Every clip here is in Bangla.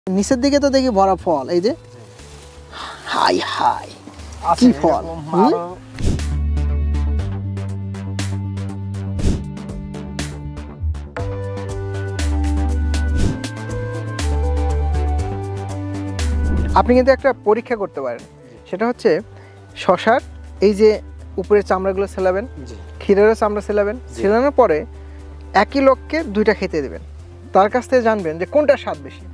নিচের দিকে তো দেখি ভরা ফল, এই যে হাই হাই কি ফল। আপনি কিন্তু একটা পরীক্ষা করতে পারেন, সেটা হচ্ছে শশার এই যে উপরের চামড়াগুলো ছেলাবেন, ক্ষীরেরও চামড়া ছেলাবেন, ছেলানোর পরে একই লোককে দুইটা খেতে দেবেন, তার কাছ থেকে জানবেন যে কোনটা স্বাদ বেশি।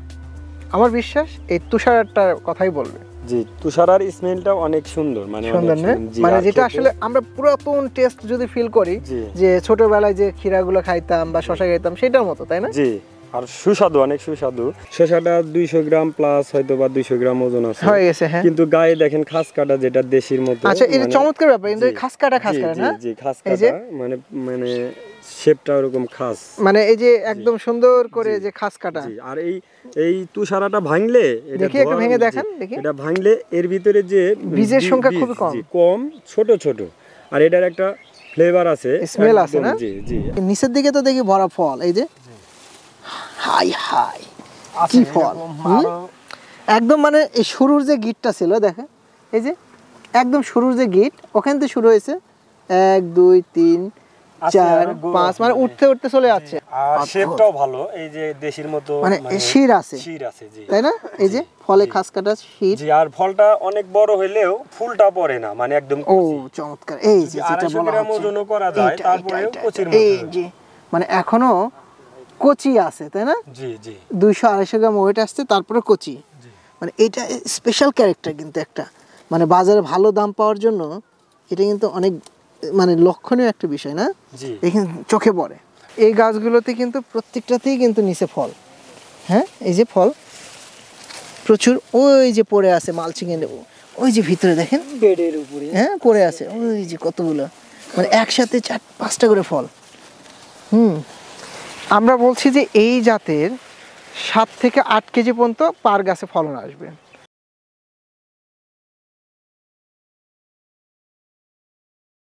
আমার বিশ্বাস এই তুষারটার কথাই বলবে। জি, তুষারার স্মেলটা অনেক সুন্দর, সুন্দর না, মানে যেটা আসলে আমরা পুরাতন টেস্ট যদি ফিল করি যে ছোটবেলায় যে ক্ষীরাগুলো খাইতাম বা শশা খাইতাম সেটার মতো, তাই না? জি, আর সুস্বাদু, অনেক সুস্বাদু। শশাটা 200 গ্রাম প্লাস হয়তো বা 200 গ্রাম ওজন আছে হয়ে গেছে। হ্যাঁ, কিন্তু গায়ে দেখেন খাস কাটা, যেটা দেশির মতো। আচ্ছা, এটা চমৎকার ব্যাপার, কিন্তু খাস কাটা না? জি, খাস কাটা, মানে শেপটা এরকম খাস, মানে এই যে একদম সুন্দর করে যে খাস কাটা। জি, আর এই তুষারাটা ভাঙলে, এটা দেখি একটু ভেঙে দেখান, দেখি। এটা ভাঙলে এর ভিতরে যে বীজের সংখ্যা খুব কম, ছোট ছোট, আর এটার একটা ফ্লেভার আছে, স্মেল আছে না? জি জি। নিচের দিকে তো দেখি ভরা ফল, এই যে হাই হাই কি ফল। একদম মানে এই শুরুর যে গিটটা ছিল দেখেন, এই যে একদম শুরুর যে গিট, ওখান থেকে শুরু হয়েছে 1 2 3 4 5, মানে উঠতে উঠতে চলে যাচ্ছে। আর শেপটাও ভালো, এই যে দেশির মতো, মানে শির আছে, জি, তাই না? এই যে ফলে খাস কাটা শির। জি, আর ফলটা অনেক বড় হইলেও ফুলটা পড়ে না, মানে একদম ও চমৎকার। এই যে যেটা বলা হচ্ছে ওজনও করা যায়, তারপরেও কচির মতো, এই যে মানে এখনো কচি আছে, তাই না? জি জি, 200-250 গ্রাম ওয়েট আসছে, তারপরে কচি। মানে এটা স্পেশাল ক্যারেক্টার, কিন্তু একটা মানে বাজারে ভালো দাম পাওয়ার জন্য এটা কিন্তু অনেক মানে লক্ষণীয় একটা বিষয় না, এখানে চোখে পড়ে। এই গাছগুলোতে কিন্তু প্রত্যেকটাতেই কিন্তু নিচে ফল। হ্যাঁ, এই যে ফল প্রচুর, ওই যে পড়ে আছে মালচিং এর, ওই যে ভিতরে দেখেন বেডের উপরে, হ্যাঁ পড়ে আছে, ওই যে কতগুলো, মানে একসাথে 4-5টা করে ফল। আমরা বলছি যে এই জাতের 7 থেকে 8 কেজি পর্যন্ত পার গাছে ফলন আসবে।